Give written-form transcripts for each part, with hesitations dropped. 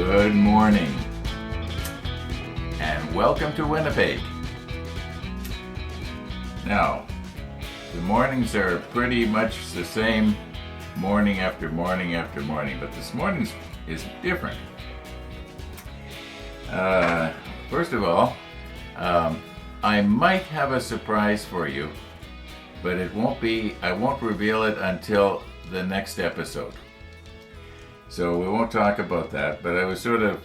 Good morning, and welcome to Winnipeg. Now, the mornings are pretty much the same morning after morning after morning, but this morning is different. First of all, I might have a surprise for you, but I won't reveal it until the next episode. So we won't talk about that, but I was sort of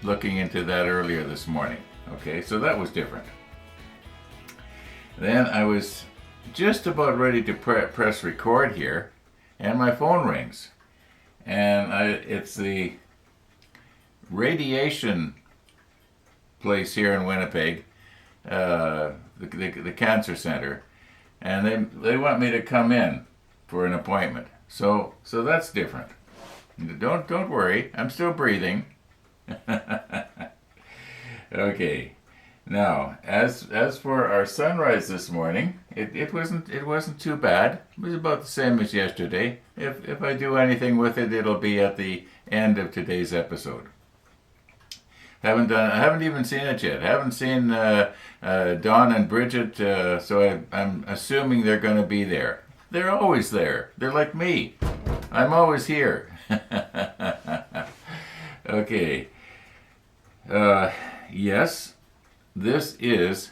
looking into that earlier this morning. Okay, so that was different. Then I was just about ready to press record here, and my phone rings. And it's the radiation place here in Winnipeg, the cancer center, and they want me to come in for an appointment. So that's different. Don't worry, I'm still breathing. Okay. Now, as for our sunrise this morning, it wasn't too bad. It was about the same as yesterday. If I do anything with it, it'll be at the end of today's episode. I haven't even seen it yet. I haven't seen Dawn and Bridget, so I'm assuming they're going to be there. They're always there. They're like me. I'm always here. Okay. Yes, this is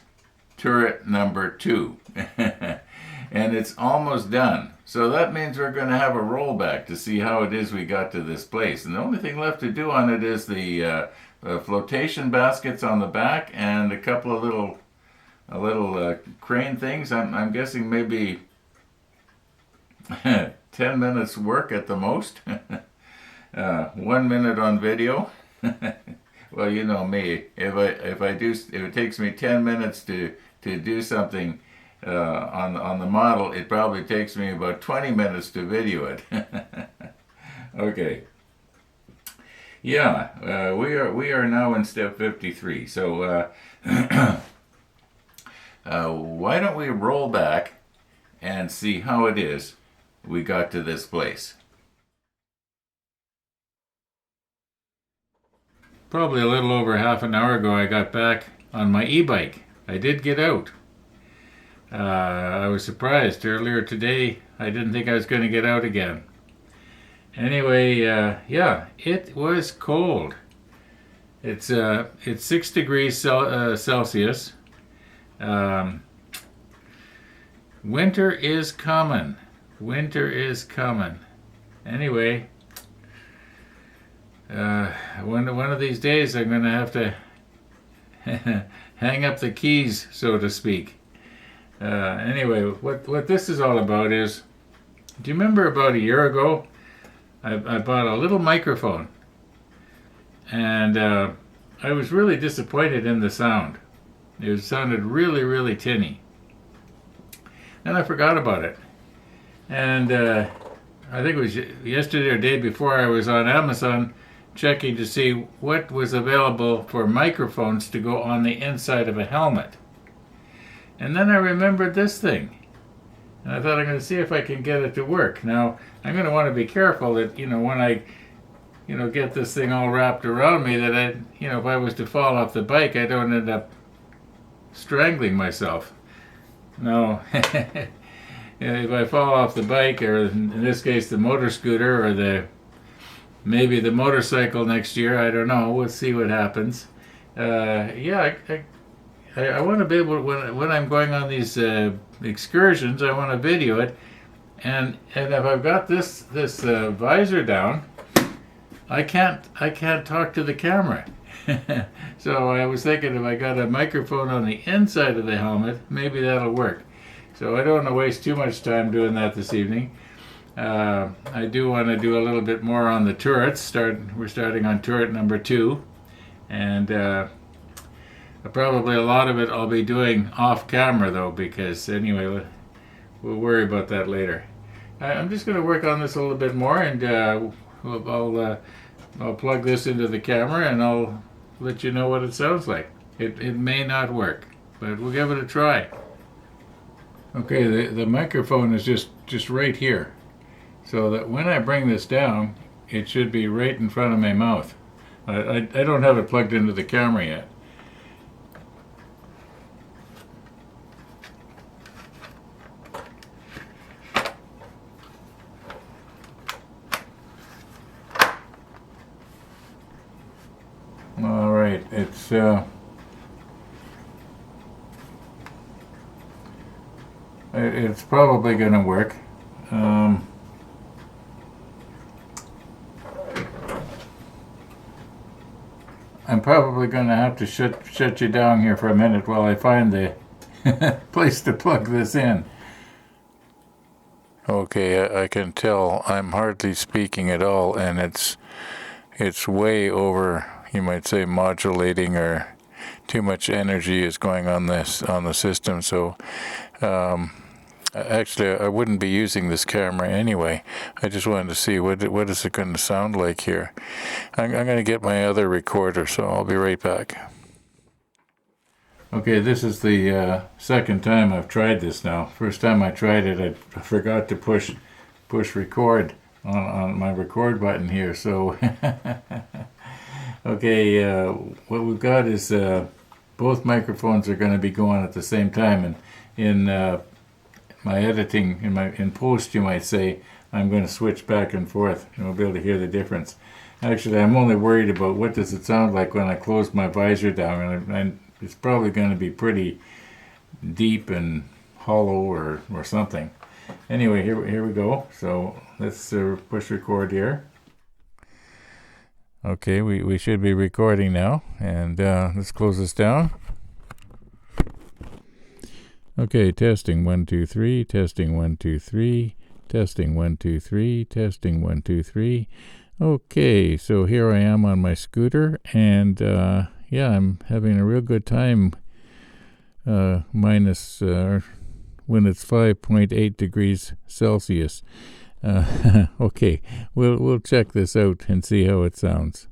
turret number 2. And it's almost done. So that means we're going to have a rollback to see how it is we got to this place. And the only thing left to do on it is the flotation baskets on the back and a couple of little crane things. I'm guessing maybe 10 minutes work at the most. 1 minute on video. Well, you know me. If it takes me 10 minutes to do something on the model, it probably takes me about 20 minutes to video it. Okay. Yeah, we are now in step 53. So why don't we roll back and see how it is we got to this place. Probably a little over half an hour ago I got back on my e-bike. I did get out. I was surprised. Earlier today I didn't think I was going to get out again. Anyway, yeah, it was cold. It's 6 degrees Celsius. Winter is coming. Winter is coming. Anyway, one of these days I'm going to have to hang up the keys, so to speak. Anyway, what this is all about is, do you remember about a year ago, I bought a little microphone, and I was really disappointed in the sound. It sounded really, really tinny. And I forgot about it. And I think it was yesterday or day before, I was on Amazon checking to see what was available for microphones to go on the inside of a helmet. And then I remembered this thing. And I thought, I'm going to see if I can get it to work. Now, I'm going to want to be careful that, when I, get this thing all wrapped around me, that if I was to fall off the bike, I don't end up strangling myself. No. If I fall off the bike, or in this case the motor scooter, or maybe the motorcycle next year, I don't know. We'll see what happens. I want to be able, when I'm going on these excursions, I want to video it, and if I've got this visor down, I can't talk to the camera. So I was thinking, if I got a microphone on the inside of the helmet, maybe that'll work. So I don't want to waste too much time doing that this evening. I do want to do a little bit more on the turrets. We're starting on turret number 2, and probably a lot of it I'll be doing off camera though, because anyway, we'll worry about that later. I'm just going to work on this a little bit more, and I'll plug this into the camera and I'll let you know what it sounds like. It may not work, but we'll give it a try. Okay, the microphone is just right here, so that when I bring this down, it should be right in front of my mouth. I don't have it plugged into the camera yet. All right, it's probably going to work. I'm probably going to have to shut you down here for a minute while I find the place to plug this in. Okay, I can tell I'm hardly speaking at all, and it's way over, you might say, modulating, or too much energy is going on the system. So actually, I wouldn't be using this camera anyway. I just wanted to see what is it going to sound like here. I'm going to get my other recorder, so I'll be right back. Okay, this is the second time I've tried this now. First time I tried it, I forgot to push record on my record button here. So, okay, what we've got is both microphones are going to be going at the same time, and in my editing, in post, you might say, I'm going to switch back and forth, and we'll be able to hear the difference. Actually, I'm only worried about what does it sound like when I close my visor down, and it's probably going to be pretty deep and hollow or something. Anyway, here we go. So let's push record here. Okay, we should be recording now, and let's close this down. Okay, testing 1 2 3, testing 1 2 3, testing 1 2 3, testing 1 2 3. Okay, so here I am on my scooter, and yeah, I'm having a real good time. Minus when it's 5.8 degrees Celsius. Okay, we'll check this out and see how it sounds.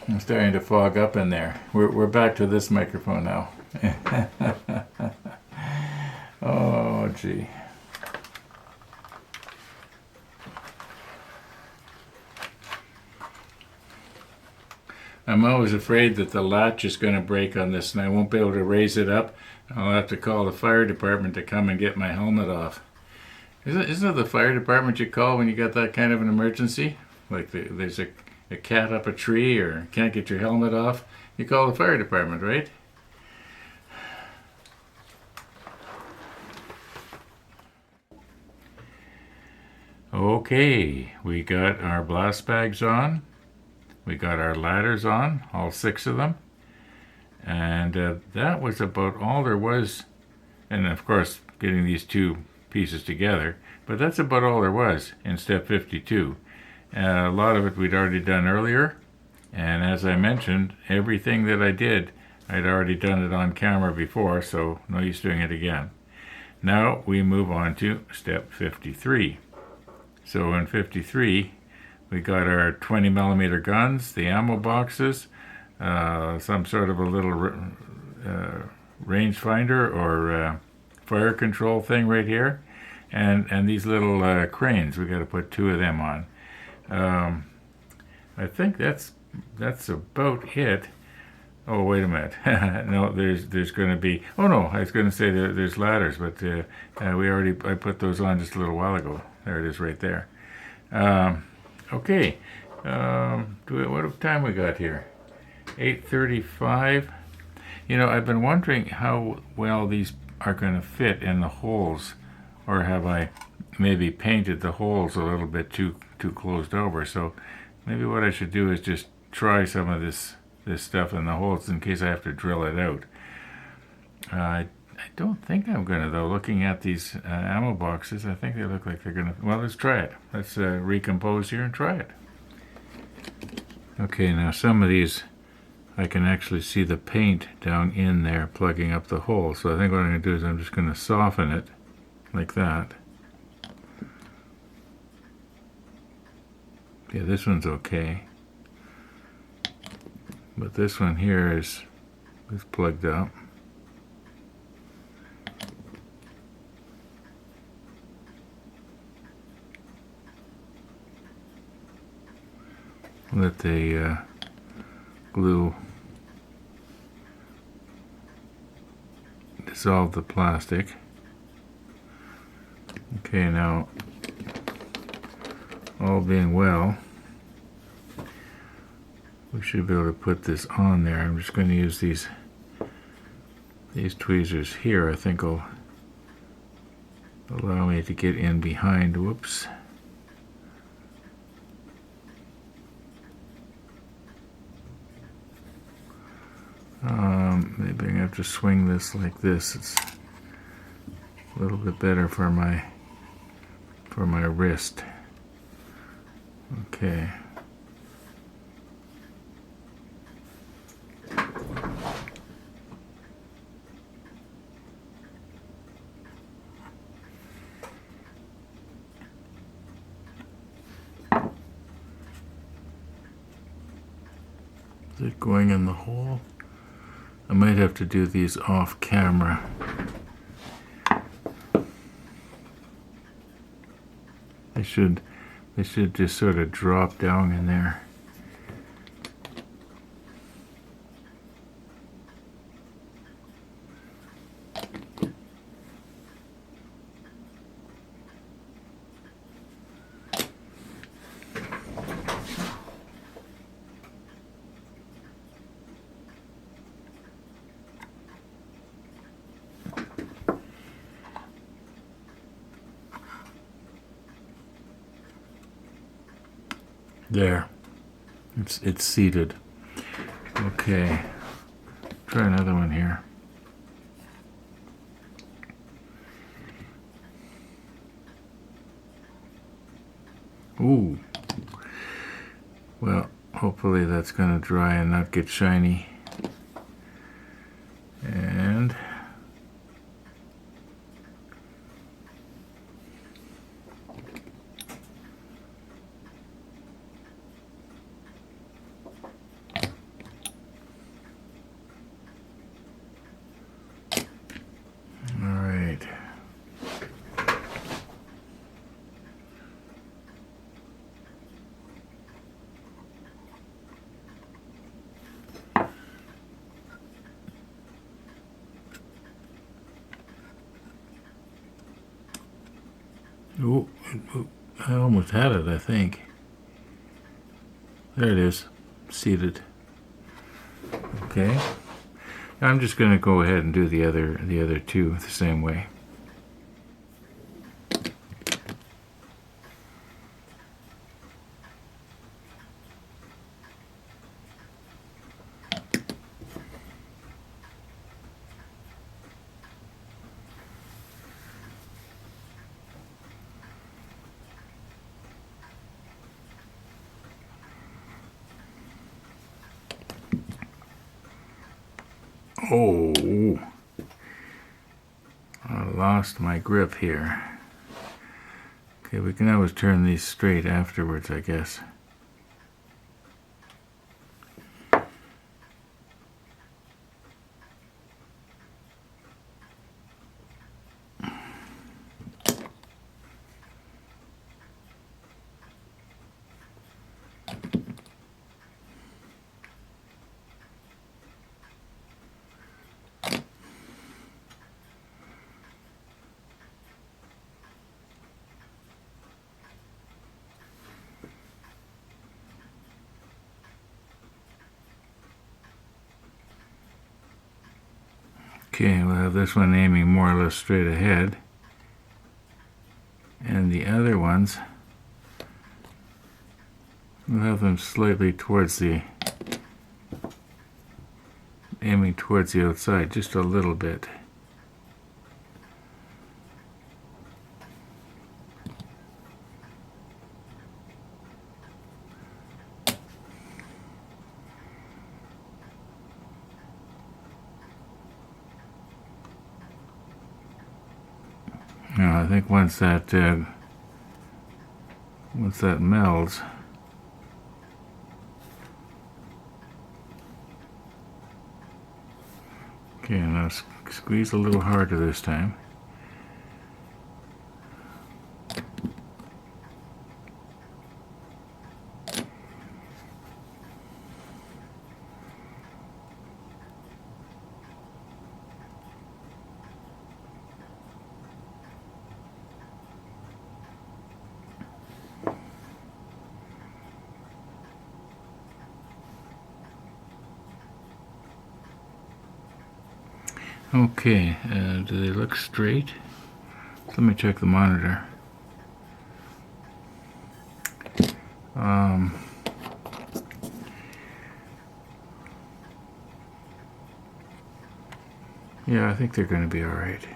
I'm starting to fog up in there. We're back to this microphone now. Oh, gee. I'm always afraid that the latch is going to break on this and I won't be able to raise it up. I'll have to call the fire department to come and get my helmet off. Isn't it the fire department you call when you got that kind of an emergency? Like there's a cat up a tree or can't get your helmet off? You call the fire department, right? Okay, we got our blast bags on. We got our ladders on, all 6 of them. And that was about all there was. And of course, getting these 2 pieces together. But that's about all there was in step 52. A lot of it we'd already done earlier. And as I mentioned, everything that I did, I'd already done it on camera before, so no use doing it again. Now we move on to step 53. So in 53, we got our 20 millimeter guns, the ammo boxes, some sort of a little rangefinder or fire control thing right here, and these little cranes. We got to put 2 of them on. I think that's about it. Oh, wait a minute. No, there's going to be. Oh no, I was going to say there's ladders, but I put those on just a little while ago. There it is, right there. Okay, what time we got here? 8:35. You know, I've been wondering how well these are going to fit in the holes, or have I maybe painted the holes a little bit too closed over? So maybe what I should do is just try some of this stuff in the holes in case I have to drill it out. I don't think I'm going to, though. Looking at these ammo boxes, I think they look like they're going to... Well, let's try it. Let's recompose here and try it. Okay, now some of these, I can actually see the paint down in there plugging up the hole. So I think what I'm going to do is I'm just going to soften it like that. Yeah, this one's okay. But this one here is plugged up. let the glue dissolve the plastic. Okay, now all being well, we should be able to put this on there. I'm just going to use these tweezers here. I think will allow me to get in behind. Whoops. Maybe I'm going to have to swing this like this. It's a little bit better for my wrist. Okay. Is it going in the hole? I might have to do these off camera. They should just sort of drop down in there. There, it's seated. Okay, try another one here. Ooh, well, hopefully that's gonna dry and not get shiny. And ooh, I almost had it, I think. There it is, seated. Okay. I'm just going to go ahead and do the other two the same way. Oh, I lost my grip here. Okay, we can always turn these straight afterwards, I guess. Okay, we'll have this one aiming more or less straight ahead. And the other ones, we'll have them slightly towards aiming towards the outside, just a little bit. Now, I think once that melds, okay, now squeeze a little harder this time. Okay, do they look straight? Let me check the monitor. Yeah, I think they're going to be alright.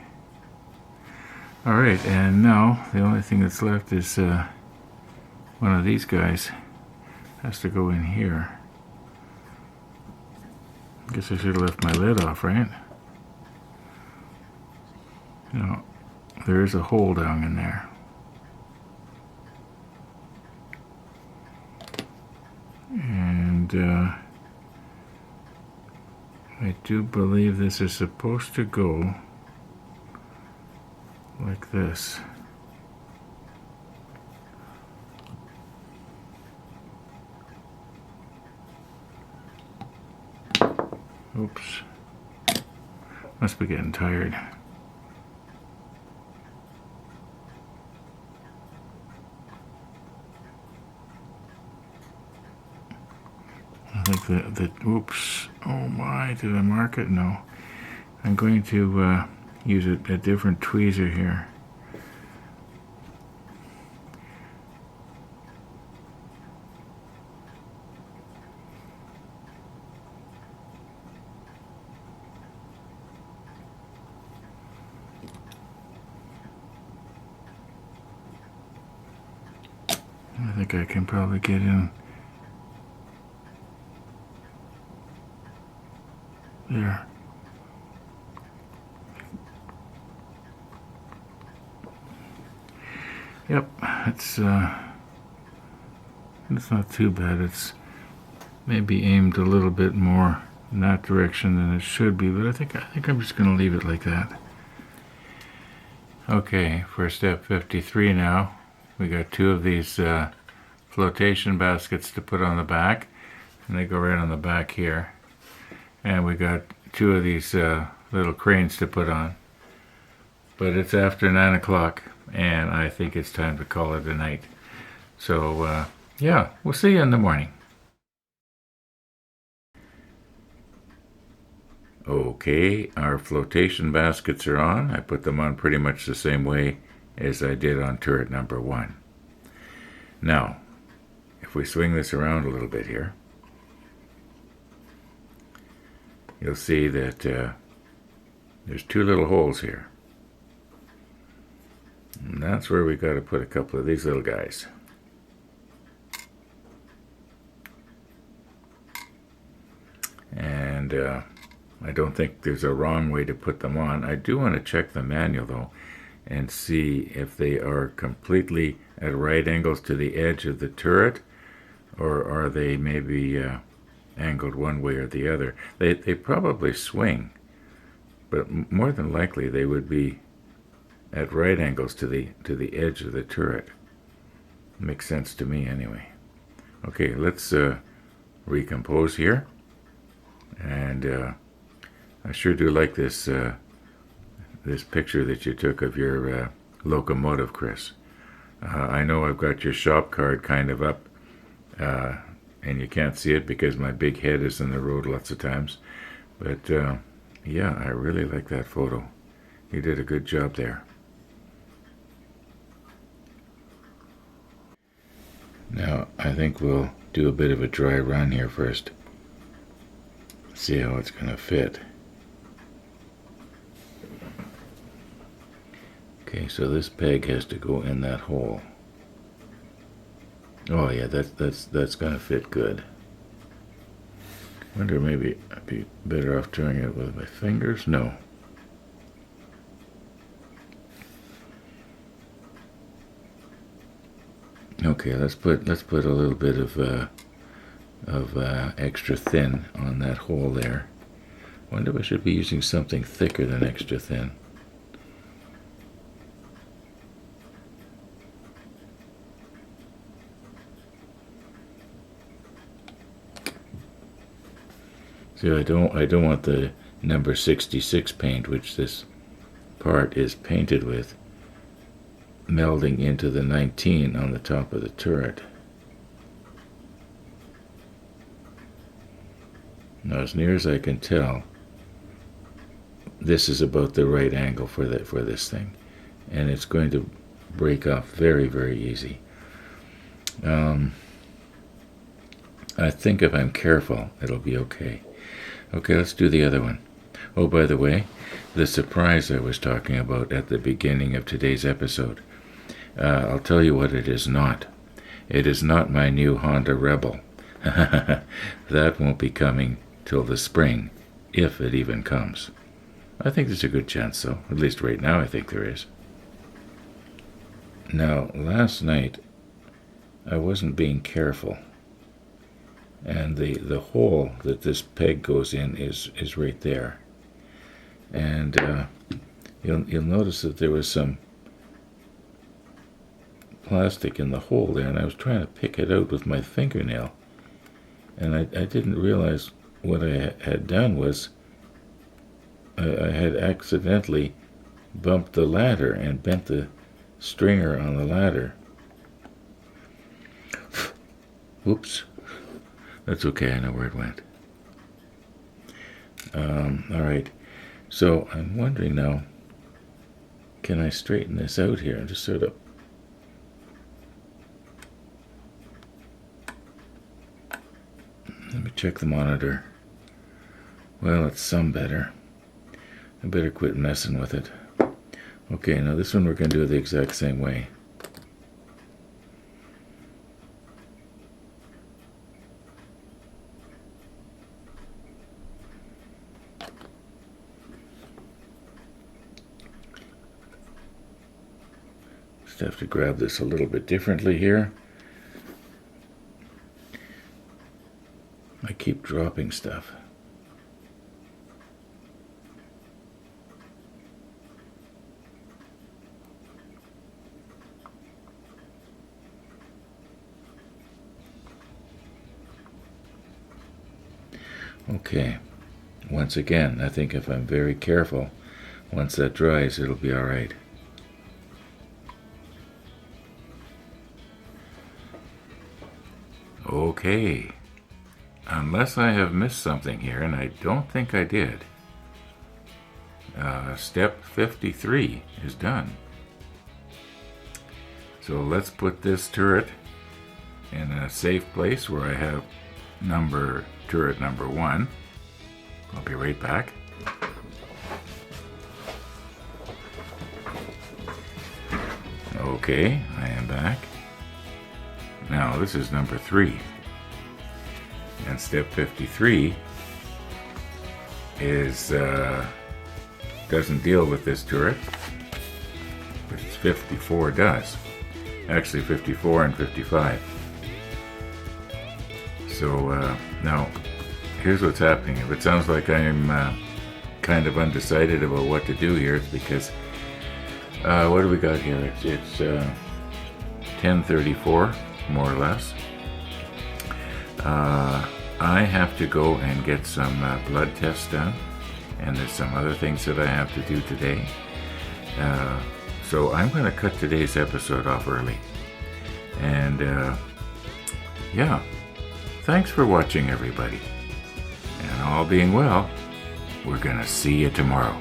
Alright, and now the only thing that's left is one of these guys has to go in here. Guess I should have left my lid off, right? No, there is a hole down in there. And I do believe this is supposed to go like this. Oops. Must be getting tired. I think that oops. Oh my, did I mark it? No. I'm going to use a different tweezer here. I think I can probably get in there. Yep, it's not too bad. It's maybe aimed a little bit more in that direction than it should be, but I think I'm just going to leave it like that. Okay, for step 53 now, we got two of these flotation baskets to put on the back, and they go right on the back here. And we got two of these little cranes to put on. But it's after 9 o'clock, and I think it's time to call it a night. So, yeah, we'll see you in the morning. Okay, our flotation baskets are on. I put them on pretty much the same way as I did on turret number 1. Now, if we swing this around a little bit here, you'll see that there's two little holes here. And that's where we got to put a couple of these little guys. And I don't think there's a wrong way to put them on. I do want to check the manual though and see if they are completely at right angles to the edge of the turret, or are they maybe angled one way or the other. They probably swing, but more than likely they would be at right angles to the edge of the turret. Makes sense to me anyway. Okay, let's recompose here. And I sure do like this this picture that you took of your locomotive, Chris. I know I've got your shop card kind of up, and you can't see it because my big head is in the road lots of times. But yeah, I really like that photo. You did a good job there. Now, I think we'll do a bit of a dry run here first. See how it's going to fit. Okay, so this peg has to go in that hole. Oh yeah, that's going to fit good. Wonder maybe I'd be better off doing it with my fingers. No. Okay, let's put a little bit of extra thin on that hole there. Wonder if I should be using something thicker than extra thin. See, I don't want the number 66 paint, which this part is painted with, melding into the 19 on the top of the turret. Now, as near as I can tell, this is about the right angle for this thing, and it's going to break off very, very easy. I think if I'm careful, it'll be okay. Okay, let's do the other one. Oh, by the way, the surprise I was talking about at the beginning of today's episode, I'll tell you what it is not. It is not my new Honda Rebel. That won't be coming till the spring, if it even comes. I think there's a good chance, though. At least right now I think there is. Now, last night, I wasn't being careful. And the hole that this peg goes in is right there. And you'll notice that there was some plastic in the hole there, and I was trying to pick it out with my fingernail. And I didn't realize what I had done was I had accidentally bumped the ladder and bent the stringer on the ladder. Whoops. That's okay, I know where it went. Alright, so I'm wondering now, can I straighten this out here and just sort of... Let me check the monitor. Well, it's some better. I better quit messing with it. Okay, now this one we're going to do the exact same way. Just have to grab this a little bit differently here. I keep dropping stuff. Okay, once again, I think if I'm very careful, once that dries, it'll be all right. Okay, unless I have missed something here, and I don't think I did, step 53 is done. So let's put this turret in a safe place where I have turret number 1. I'll be right back. Okay, I am back. Now this is number 3. And step 53 is doesn't deal with this turret, but 54 does. Actually 54 and 55. So now, here's what's happening. If it sounds like I'm kind of undecided about what to do here, it's because, what do we got here? It's 10:34, more or less. I have to go and get some blood tests done, and there's some other things that I have to do today. So I'm going to cut today's episode off early. And, yeah. Thanks for watching, everybody. And all being well, we're going to see you tomorrow.